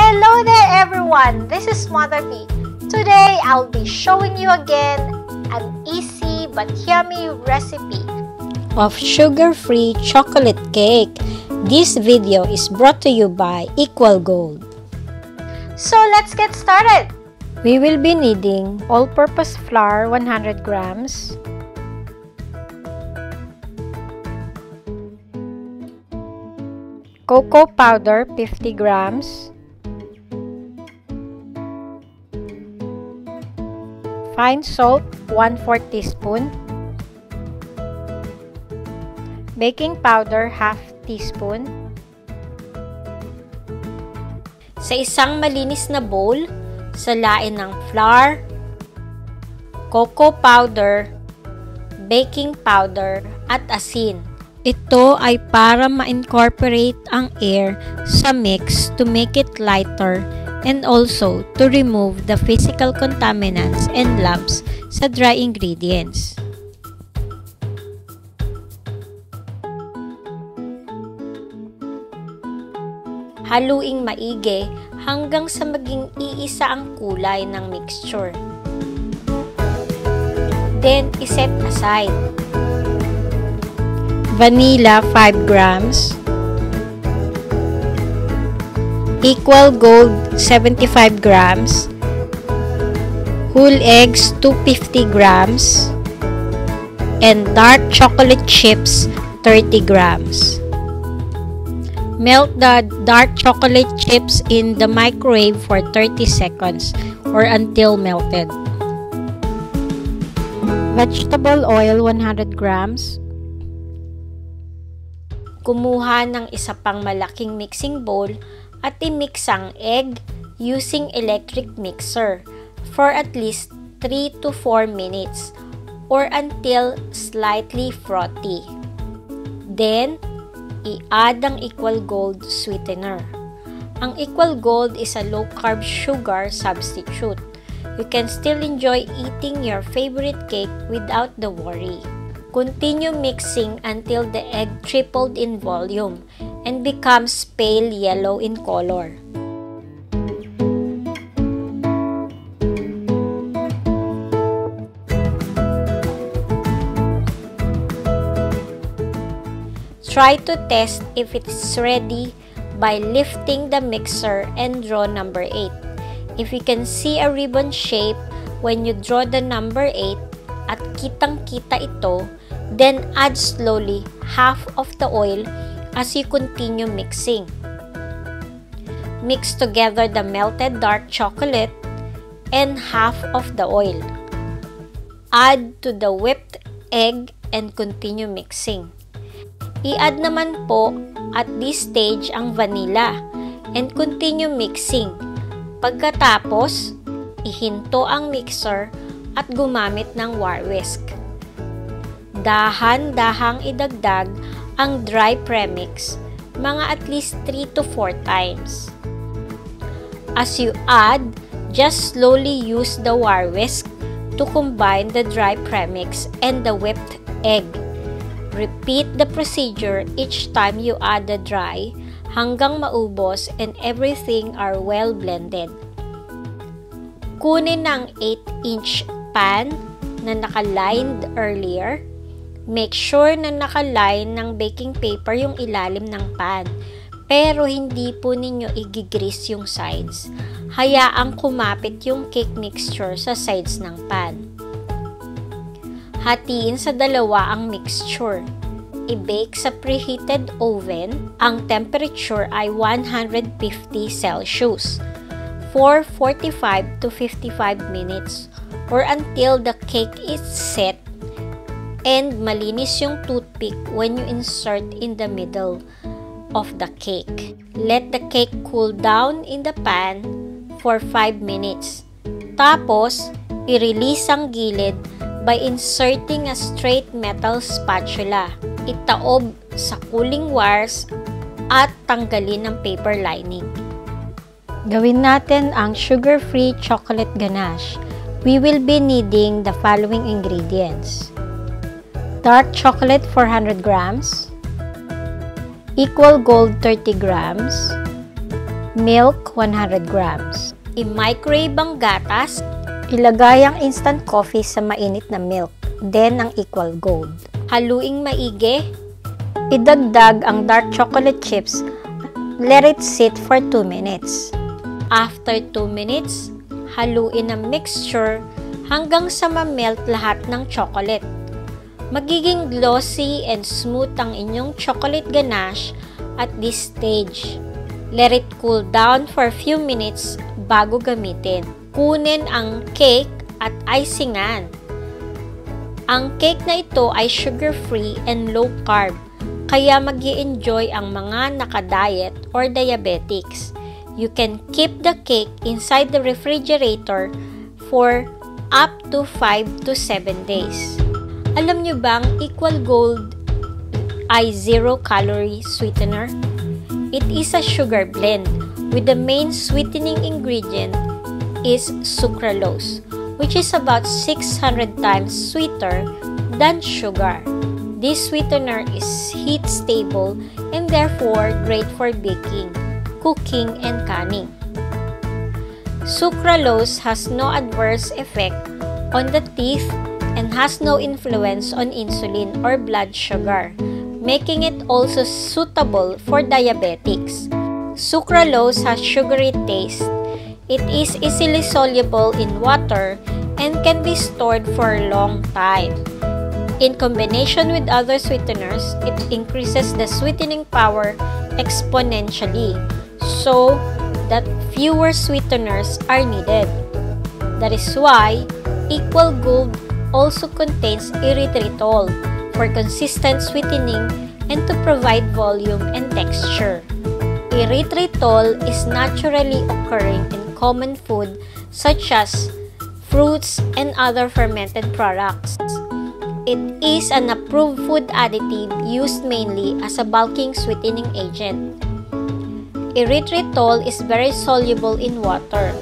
Hello there everyone, this is MotherBee. Today I'll be showing you again an easy but yummy recipe of sugar-free chocolate cake. This video is brought to you by Equal Gold. So let's get started. We will be needing all-purpose flour 100 grams, cocoa powder 50 grams, fine salt 1/4 teaspoon, baking powder 1/2 teaspoon. Sa isang malinis na bowl, salain ng flour, cocoa powder, baking powder, at asin. Ito ay para ma-incorporate ang air sa mix to make it lighter and also to remove the physical contaminants and lumps sa dry ingredients. Haluing maigi hanggang sa maging iisa ang kulay ng mixture. Then, iset aside. Vanilla 5 grams, Equal Gold 75 grams, whole eggs 250 grams, and dark chocolate chips 30 grams. Melt the dark chocolate chips in the microwave for 30 seconds or until melted. Vegetable oil 100 grams. Kumuha ng isa pang malaking mixing bowl at i-mix ang egg using electric mixer for at least 3 to 4 minutes or until slightly frothy. Then, i-add ang Equal Gold sweetener. Ang Equal Gold is a low-carb sugar substitute. You can still enjoy eating your favorite cake without the worry. Continue mixing until the egg tripled in volume and becomes pale yellow in color. Try to test if it is ready by lifting the mixer and draw number 8. If you can see a ribbon shape when you draw the number 8 at kitang-kita ito, then add slowly half of the oil as you continue mixing. Mix together the melted dark chocolate and half of the oil. Add to the whipped egg and continue mixing. I-add naman po at this stage ang vanilla and continue mixing. Pagkatapos, ihinto ang mixer at gumamit ng wire whisk. Dahan-dahang idagdag ang dry premix, mga at least 3 to 4 times. As you add, just slowly use the wire whisk to combine the dry premix and the whipped egg. Repeat the procedure each time you add the dry hanggang maubos and everything are well blended. Kunin ang 8-inch pan na naka-lined earlier. Make sure na naka-line ng baking paper yung ilalim ng pan, pero hindi po ninyo i-grease yung sides. Hayaang kumapit yung cake mixture sa sides ng pan. Hatiin sa dalawa ang mixture. I-bake sa preheated oven. Ang temperature ay 150 Celsius for 45 to 55 minutes or until the cake is set and malinis yung toothpick when you insert in the middle of the cake. Let the cake cool down in the pan for 5 minutes. Tapos, i-release ang gilid by inserting a straight metal spatula. Itaob sa cooling wires at tanggalin ang paper lining. Gawin natin ang sugar-free chocolate ganache. We will be needing the following ingredients: dark chocolate 400 grams, Equal Gold 30 grams, milk 100 grams. I-microwave ang gatas. Ilagay ang instant coffee sa mainit na milk, then ang equal gold. Haluing maigi. Idagdag ang dark chocolate chips. Let it sit for 2 minutes. After 2 minutes, haluin ang mixture hanggang sa ma-melt lahat ng chocolate. Magiging glossy and smooth ang inyong chocolate ganache at this stage. Let it cool down for a few minutes bago gamitin. Kunin ang cake at icingan. Ang cake na ito ay sugar-free and low-carb, kaya mag-i-enjoy ang mga naka-diet or diabetics. You can keep the cake inside the refrigerator for up to 5 to 7 days. Alam nyo bang equal gold ay 0-calorie sweetener? It is a sugar blend with the main sweetening ingredient is sucralose, which is about 600 times sweeter than sugar. This sweetener is heat stable and therefore great for baking, cooking, and canning. Sucralose has no adverse effect on the teeth and has no influence on insulin or blood sugar, making it also suitable for diabetics. Sucralose has sugary taste. It is easily soluble in water and can be stored for a long time. In combination with other sweeteners, it increases the sweetening power exponentially, so that fewer sweeteners are needed. That is why Equal Gold also contains erythritol for consistent sweetening and to provide volume and texture. Erythritol is naturally occurring in common food such as fruits and other fermented products. It is an approved food additive used mainly as a bulking sweetening agent. Erythritol is very soluble in water.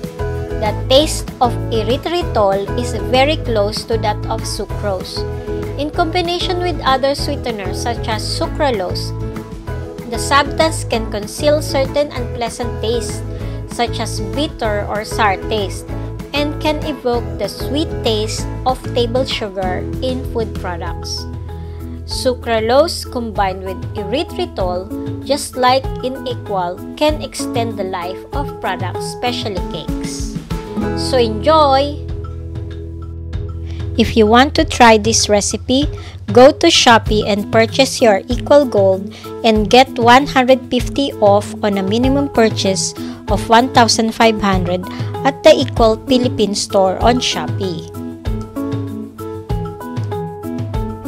The taste of erythritol is very close to that of sucrose. In combination with other sweeteners such as sucralose, the substance can conceal certain unpleasant tastes such as bitter or sour taste and can evoke the sweet taste of table sugar in food products. Sucralose combined with erythritol, just like in Equal, can extend the life of products, especially cakes. So enjoy! If you want to try this recipe, go to Shopee and purchase your Equal Gold and get 150 off on a minimum purchase of 1,500 at the Equal Philippine store on Shopee.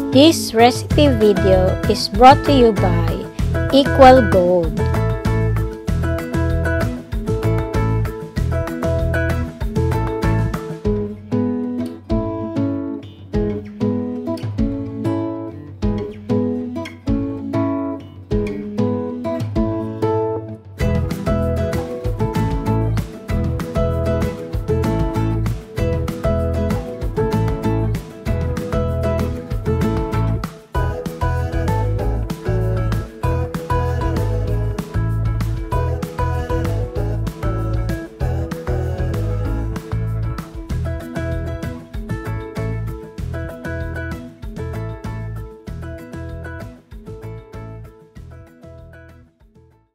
This recipe video is brought to you by Equal Gold.